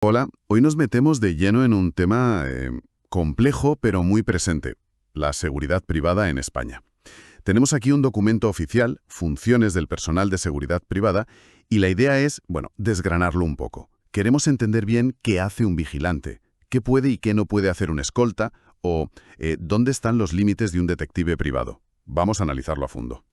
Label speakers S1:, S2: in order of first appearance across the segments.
S1: Hola, hoy nos metemos de lleno en un tema complejo pero muy presente, la seguridad privada en España. Tenemos aquí un documento oficial, Funciones del personal de seguridad privada, y la idea es, bueno, desgranarlo un poco. Queremos entender bien qué hace un vigilante, qué puede y qué no puede hacer un escolta, o dónde están los límites de un detective privado. Vamos a analizarlo a fondo.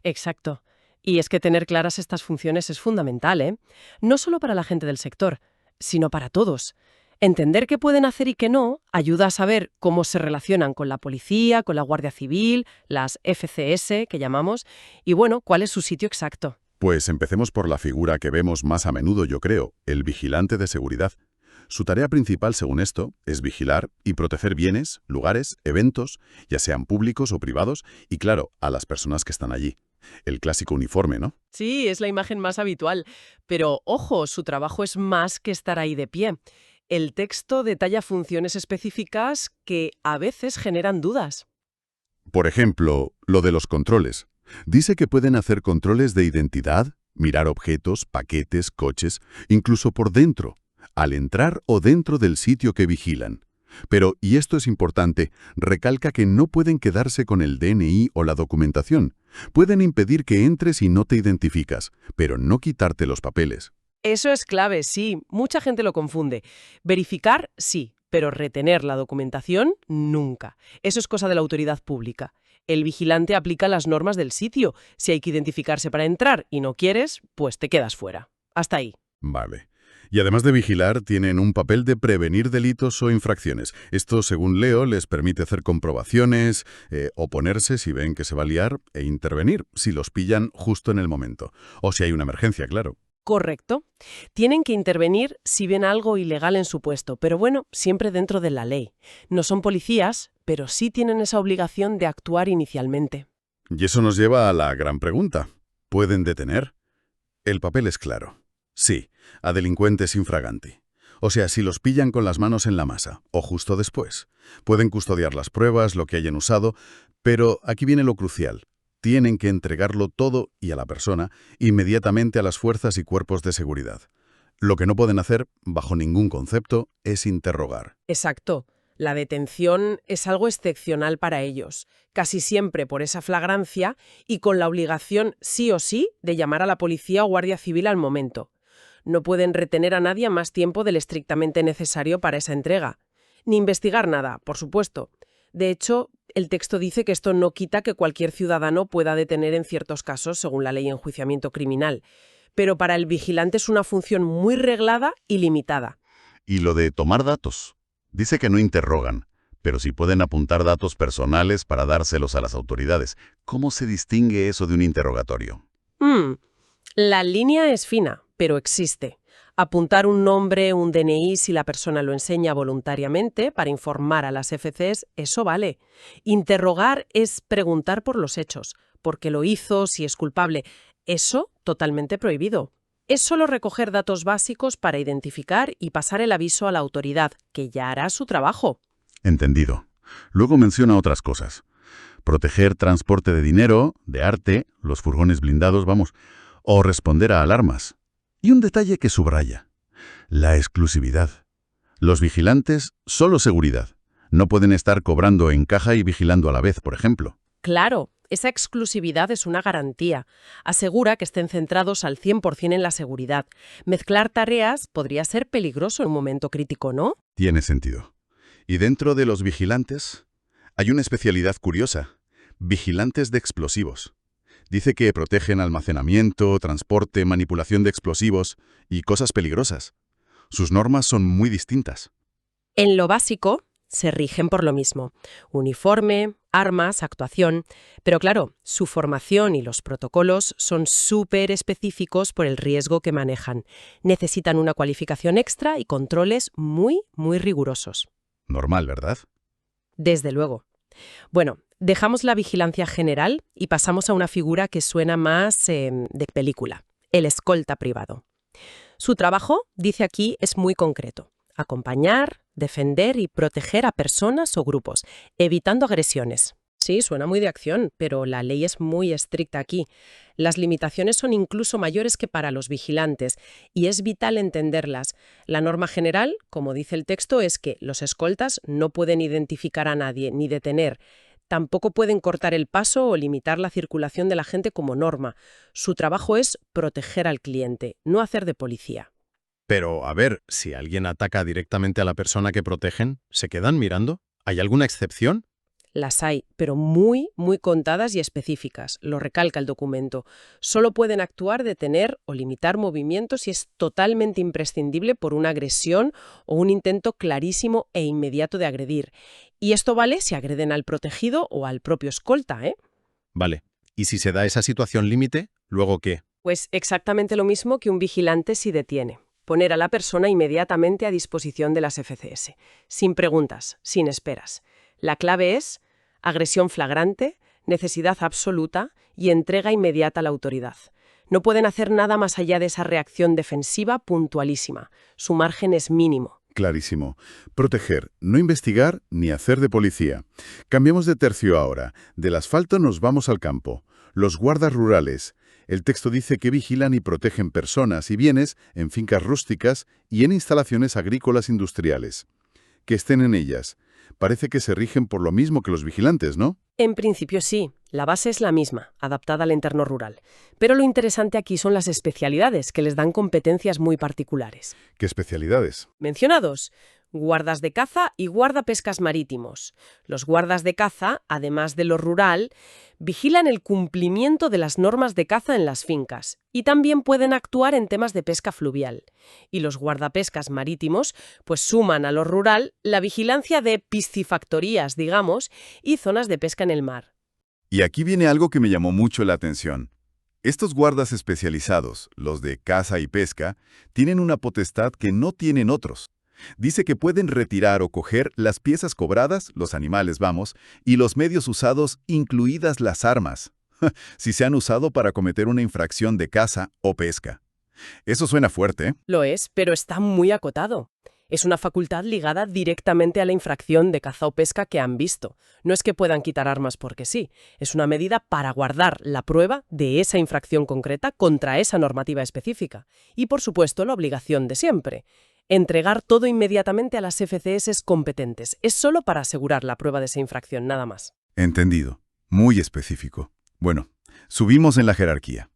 S2: Exacto. Y es que tener claras estas funciones es fundamental, ¿eh? No solo para la gente del sector, sino para todos. Entender qué pueden hacer y qué no ayuda a saber cómo se relacionan con la policía, con la Guardia Civil, las FCS, que llamamos, y bueno, cuál es su sitio exacto.
S1: Pues empecemos por la figura que vemos más a menudo, yo creo, el vigilante de seguridad. Su tarea principal, según esto, es vigilar y proteger bienes, lugares, eventos, ya sean públicos o privados, y claro, a las personas que están allí. El clásico uniforme, ¿no?
S2: Sí, es la imagen más habitual. Pero, ojo, su trabajo es más que estar ahí de pie. El texto detalla funciones específicas que a veces generan dudas.
S1: Por ejemplo, lo de los controles. Dice que pueden hacer controles de identidad, mirar objetos, paquetes, coches, incluso por dentro, al entrar o dentro del sitio que vigilan. Pero, y esto es importante, recalca que no pueden quedarse con el DNI o la documentación. Pueden impedir que entres y no te identificas, pero no quitarte los papeles.
S2: Eso es clave, sí. Mucha gente lo confunde. Verificar, sí, pero retener la documentación, nunca. Eso es cosa de la autoridad pública. El vigilante aplica las normas del sitio. Si hay que identificarse para entrar y no quieres, pues te quedas fuera. Hasta ahí.
S1: Vale. Y además de vigilar, tienen un papel de prevenir delitos o infracciones. Esto, según leo, les permite hacer comprobaciones, oponerse si ven que se va a liar e intervenir si los pillan justo en el momento. O si hay una emergencia, claro.
S2: Correcto. Tienen que intervenir si ven algo ilegal en su puesto, pero bueno, siempre dentro de la ley. No son policías, pero sí tienen esa obligación de actuar inicialmente.
S1: Y eso nos lleva a la gran pregunta. ¿Pueden detener? El papel es claro. Sí, a delincuentes infraganti. O sea, si los pillan con las manos en la masa, o justo después. Pueden custodiar las pruebas, lo que hayan usado, pero aquí viene lo crucial. Tienen que entregarlo todo y a la persona inmediatamente a las fuerzas y cuerpos de seguridad. Lo que no pueden hacer, bajo ningún concepto, es interrogar.
S2: Exacto. La detención es algo excepcional para ellos, casi siempre por esa flagrancia y con la obligación sí o sí de llamar a la policía o guardia civil al momento. No pueden retener a nadie más tiempo del estrictamente necesario para esa entrega. Ni investigar nada, por supuesto. De hecho, el texto dice que esto no quita que cualquier ciudadano pueda detener en ciertos casos según la ley de enjuiciamiento criminal. Pero para el vigilante es una función muy reglada y limitada.
S3: Y lo de tomar datos. Dice que no interrogan, pero sí pueden apuntar datos personales para dárselos a las autoridades. ¿Cómo se distingue eso de un interrogatorio?
S2: La línea es fina, pero existe. Apuntar un nombre, un DNI, si la persona lo enseña voluntariamente para informar a las FCs, eso vale. Interrogar es preguntar por los hechos, por qué lo hizo, si es culpable. Eso totalmente prohibido. Es solo recoger datos básicos para identificar y pasar el aviso a la autoridad, que ya hará su trabajo.
S3: Entendido. Luego menciona otras cosas. Proteger transporte de dinero, de arte, los furgones blindados, vamos, o responder a alarmas. Y un detalle que subraya: la exclusividad. Los vigilantes, solo seguridad. No pueden estar cobrando en caja y vigilando a la vez, por ejemplo.
S2: Claro, esa exclusividad es una garantía. Asegura que estén centrados al 100% en la seguridad. Mezclar tareas podría ser peligroso en un momento crítico, ¿no?
S1: Tiene sentido. Y dentro de los vigilantes, hay una especialidad curiosa: vigilantes de explosivos. Dice que protegen almacenamiento, transporte, manipulación de explosivos y cosas peligrosas. Sus normas son muy distintas.
S2: En lo básico, se rigen por lo mismo. Uniforme, armas, actuación. Pero claro, su formación y los protocolos son súper específicos por el riesgo que manejan. Necesitan una cualificación extra y controles muy, muy rigurosos.
S1: Normal, ¿verdad?
S2: Desde luego. Bueno, dejamos la vigilancia general y pasamos a una figura que suena más de película: el escolta privado. Su trabajo, dice aquí, es muy concreto: acompañar, defender y proteger a personas o grupos, evitando agresiones. Sí, suena muy de acción, pero la ley es muy estricta aquí. Las limitaciones son incluso mayores que para los vigilantes, y es vital entenderlas. La norma general, como dice el texto, es que los escoltas no pueden identificar a nadie ni detener. Tampoco pueden cortar el paso o limitar la circulación de la gente como norma. Su trabajo es proteger al cliente, no hacer de policía.
S4: Pero, a ver, si alguien ataca directamente a la persona que protegen, ¿se quedan mirando? ¿Hay alguna excepción?
S2: Las hay, pero muy, muy contadas y específicas, lo recalca el documento. Solo pueden actuar, detener o limitar movimientos si es totalmente imprescindible por una agresión o un intento clarísimo e inmediato de agredir. Y esto vale si agreden al protegido o al propio escolta, ¿eh?
S4: Vale. ¿Y si se da esa situación límite, luego qué?
S2: Pues exactamente lo mismo que un vigilante si detiene. Poner a la persona inmediatamente a disposición de las FCS, sin preguntas, sin esperas. La clave es agresión flagrante, necesidad absoluta y entrega inmediata a la autoridad. No pueden hacer nada más allá de esa reacción defensiva puntualísima. Su margen es mínimo.
S1: Clarísimo. Proteger, no investigar ni hacer de policía. Cambiamos de tercio ahora. Del asfalto nos vamos al campo. Los guardas rurales. El texto dice que vigilan y protegen personas y bienes en fincas rústicas y en instalaciones agrícolas industriales. Que estén en ellas. Parece que se rigen por lo mismo que los vigilantes, ¿no?
S2: En principio sí, la base es la misma, adaptada al entorno rural. Pero lo interesante aquí son las especialidades, que les dan competencias muy particulares.
S1: ¿Qué especialidades?
S2: Mencionados, guardas de caza y guardapescas marítimos. Los guardas de caza, además de lo rural, vigilan el cumplimiento de las normas de caza en las fincas y también pueden actuar en temas de pesca fluvial. Y los guardapescas marítimos, pues suman a lo rural la vigilancia de piscifactorías, digamos, y zonas de pesca en el mar.
S1: Y aquí viene algo que me llamó mucho la atención. Estos guardas especializados, los de caza y pesca, tienen una potestad que no tienen otros. Dice que pueden retirar o coger las piezas cobradas, los animales vamos, y los medios usados, incluidas las armas, si se han usado para cometer una infracción de caza o pesca. Eso suena fuerte, ¿eh?
S2: Lo es, pero está muy acotado. Es una facultad ligada directamente a la infracción de caza o pesca que han visto. No es que puedan quitar armas porque sí, es una medida para guardar la prueba de esa infracción concreta contra esa normativa específica. Y, por supuesto, la obligación de siempre. Entregar todo inmediatamente a las FCS competentes. Es solo para asegurar la prueba de esa infracción, nada más.
S1: Entendido. Muy específico. Bueno, subimos en la jerarquía.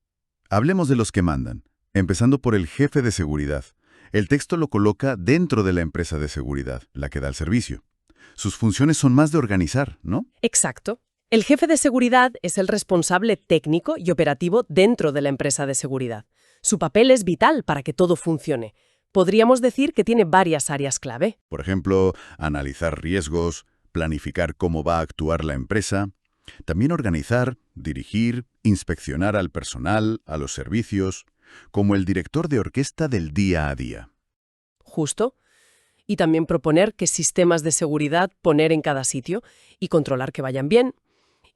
S1: Hablemos de los que mandan, empezando por el jefe de seguridad. El texto lo coloca dentro de la empresa de seguridad, la que da el servicio. Sus funciones son más de organizar, ¿no?
S2: Exacto. El jefe de seguridad es el responsable técnico y operativo dentro de la empresa de seguridad. Su papel es vital para que todo funcione. Podríamos decir que tiene varias áreas clave.
S1: Por ejemplo, analizar riesgos, planificar cómo va a actuar la empresa, también organizar, dirigir, inspeccionar al personal, a los servicios, como el director de orquesta del día a día.
S2: Justo. Y también proponer qué sistemas de seguridad poner en cada sitio y controlar que vayan bien.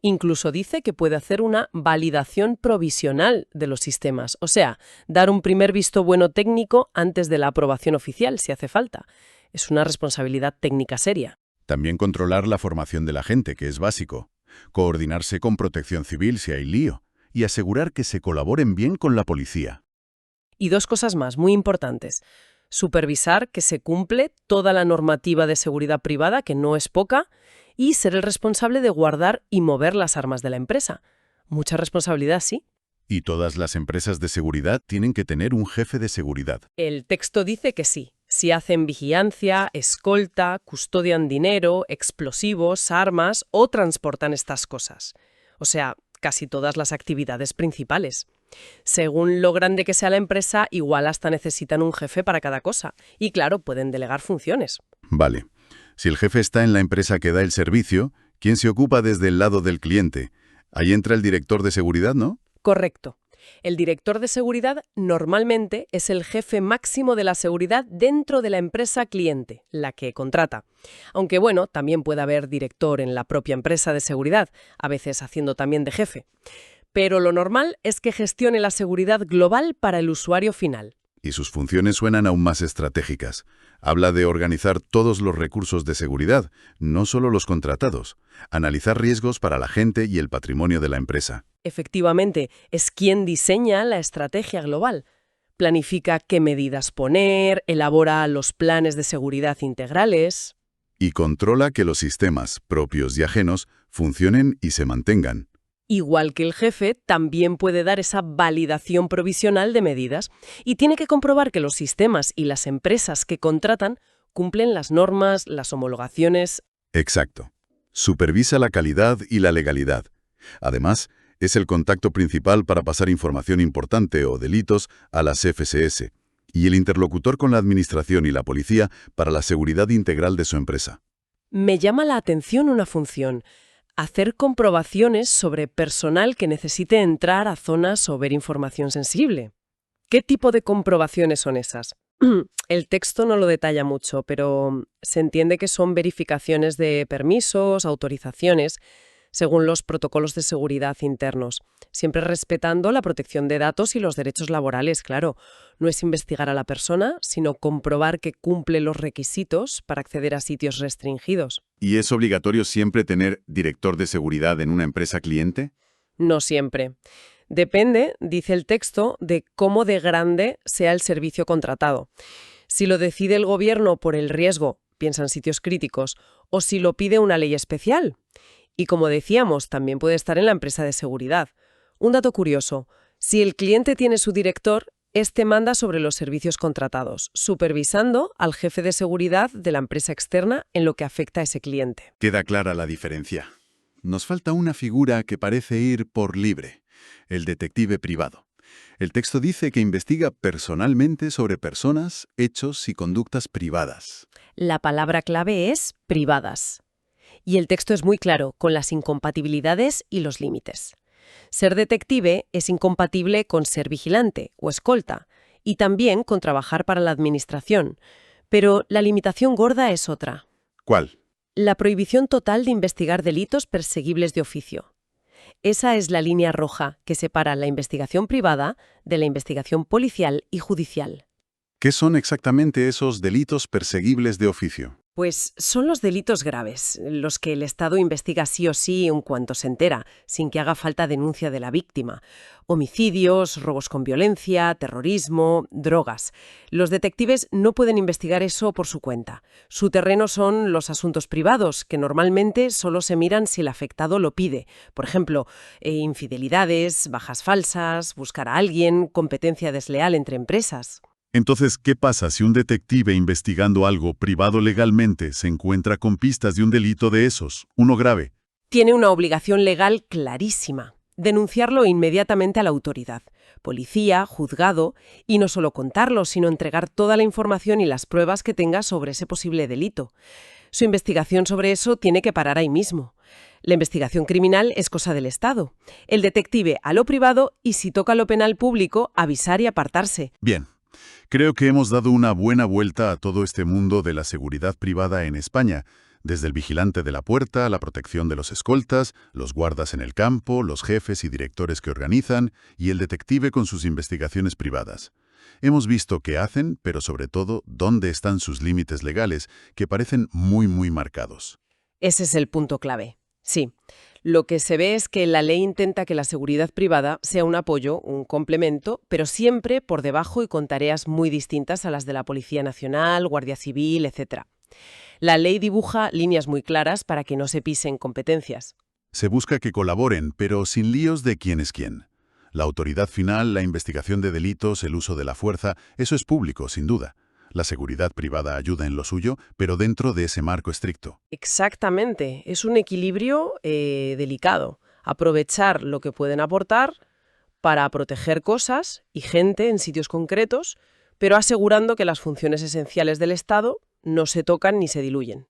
S2: Incluso dice que puede hacer una validación provisional de los sistemas, o sea, dar un primer visto bueno técnico antes de la aprobación oficial, si hace falta. Es una responsabilidad técnica seria.
S1: También controlar la formación de la gente, que es básico. Coordinarse con Protección Civil si hay lío. Y asegurar que se colaboren bien con la policía.
S2: Y dos cosas más muy importantes. Supervisar que se cumple toda la normativa de seguridad privada, que no es poca, y ser el responsable de guardar y mover las armas de la empresa. Mucha responsabilidad, sí.
S1: Y todas las empresas de seguridad tienen que tener un jefe de seguridad.
S2: El texto dice que sí. Si hacen vigilancia, escolta, custodian dinero, explosivos, armas o transportan estas cosas. O sea, casi todas las actividades principales. Según lo grande que sea la empresa, igual hasta necesitan un jefe para cada cosa. Y claro, pueden delegar funciones.
S1: Vale. Si el jefe está en la empresa que da el servicio, ¿quién se ocupa desde el lado del cliente? Ahí entra el director de seguridad, ¿no?
S2: Correcto. El director de seguridad normalmente es el jefe máximo de la seguridad dentro de la empresa cliente, la que contrata. Aunque bueno, también puede haber director en la propia empresa de seguridad, a veces haciendo también de jefe. Pero lo normal es que gestione la seguridad global para el usuario final.
S1: Y sus funciones suenan aún más estratégicas. Habla de organizar todos los recursos de seguridad, no solo los contratados. Analizar riesgos para la gente y el patrimonio de la empresa.
S2: Efectivamente, es quien diseña la estrategia global. Planifica qué medidas poner, elabora los planes de seguridad integrales.
S1: Y controla que los sistemas, propios y ajenos, funcionen y se mantengan.
S2: Igual que el jefe, también puede dar esa validación provisional de medidas y tiene que comprobar que los sistemas y las empresas que contratan cumplen las normas, las homologaciones.
S1: Exacto. Supervisa la calidad y la legalidad. Además, es el contacto principal para pasar información importante o delitos a las FSS y el interlocutor con la administración y la policía para la seguridad integral de su empresa.
S2: Me llama la atención una función: hacer comprobaciones sobre personal que necesite entrar a zonas o ver información sensible. ¿Qué tipo de comprobaciones son esas? El texto no lo detalla mucho, pero se entiende que son verificaciones de permisos, autorizaciones, según los protocolos de seguridad internos, siempre respetando la protección de datos y los derechos laborales, claro. No es investigar a la persona, sino comprobar que cumple los requisitos para acceder a sitios restringidos.
S1: ¿Y es obligatorio siempre tener director de seguridad en una empresa cliente?
S2: No siempre. Depende, dice el texto, de cómo de grande sea el servicio contratado. Si lo decide el gobierno por el riesgo, piensa en sitios críticos, o si lo pide una ley especial. Y como decíamos, también puede estar en la empresa de seguridad. Un dato curioso: si el cliente tiene su director, este manda sobre los servicios contratados, supervisando al jefe de seguridad de la empresa externa en lo que afecta a ese cliente.
S1: Queda clara la diferencia. Nos falta una figura que parece ir por libre: el detective privado. El texto dice que investiga personalmente sobre personas, hechos y conductas privadas.
S2: La palabra clave es privadas. Y el texto es muy claro con las incompatibilidades y los límites. Ser detective es incompatible con ser vigilante o escolta, y también con trabajar para la administración. Pero la limitación gorda es otra:
S1: ¿Cuál?
S2: la prohibición total de investigar delitos perseguibles de oficio. Esa es la línea roja que separa la investigación privada de la investigación policial y judicial.
S1: ¿Qué son exactamente esos delitos perseguibles de oficio?
S2: Pues son los delitos graves, los que el Estado investiga sí o sí en cuanto se entera, sin que haga falta denuncia de la víctima. Homicidios, robos con violencia, terrorismo, drogas. Los detectives no pueden investigar eso por su cuenta. Su terreno son los asuntos privados, que normalmente solo se miran si el afectado lo pide. Por ejemplo, infidelidades, bajas falsas, buscar a alguien, competencia desleal entre empresas.
S3: Entonces, ¿qué pasa si un detective investigando algo privado legalmente se encuentra con pistas de un delito de esos, uno grave?
S2: Tiene una obligación legal clarísima: denunciarlo inmediatamente a la autoridad, policía, juzgado, y no solo contarlo, sino entregar toda la información y las pruebas que tenga sobre ese posible delito. Su investigación sobre eso tiene que parar ahí mismo. La investigación criminal es cosa del Estado. El detective a lo privado, y si toca lo penal público, avisar y apartarse.
S3: Bien. Creo que hemos dado una buena vuelta a todo este mundo de la seguridad privada en España, desde el vigilante de la puerta, la protección de los escoltas, los guardas en el campo, los jefes y directores que organizan, y el detective con sus investigaciones privadas. Hemos visto qué hacen, pero sobre todo dónde están sus límites legales, que parecen muy marcados.
S2: Ese es el punto clave. Sí. Lo que se ve es que la ley intenta que la seguridad privada sea un apoyo, un complemento, pero siempre por debajo y con tareas muy distintas a las de la Policía Nacional, Guardia Civil, etc. La ley dibuja líneas muy claras para que no se pisen competencias.
S3: Se busca que colaboren, pero sin líos de quién es quién. La autoridad final, la investigación de delitos, el uso de la fuerza, eso es público, sin duda. La seguridad privada ayuda en lo suyo, pero dentro de ese marco estricto.
S2: Exactamente. Es un equilibrio delicado. Aprovechar lo que pueden aportar para proteger cosas y gente en sitios concretos, pero asegurando que las funciones esenciales del Estado no se tocan ni se diluyen.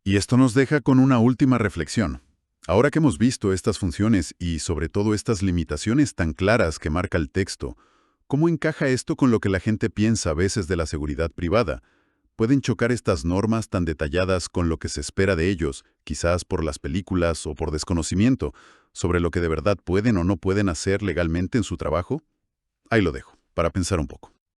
S3: Y esto nos deja con una última reflexión. Ahora que hemos visto estas funciones y sobre todo estas limitaciones tan claras que marca el texto, ¿cómo encaja esto con lo que la gente piensa a veces de la seguridad privada? ¿Pueden chocar estas normas tan detalladas con lo que se espera de ellos, quizás por las películas o por desconocimiento, sobre lo que de verdad pueden o no pueden hacer legalmente en su trabajo? Ahí lo dejo, para pensar un poco.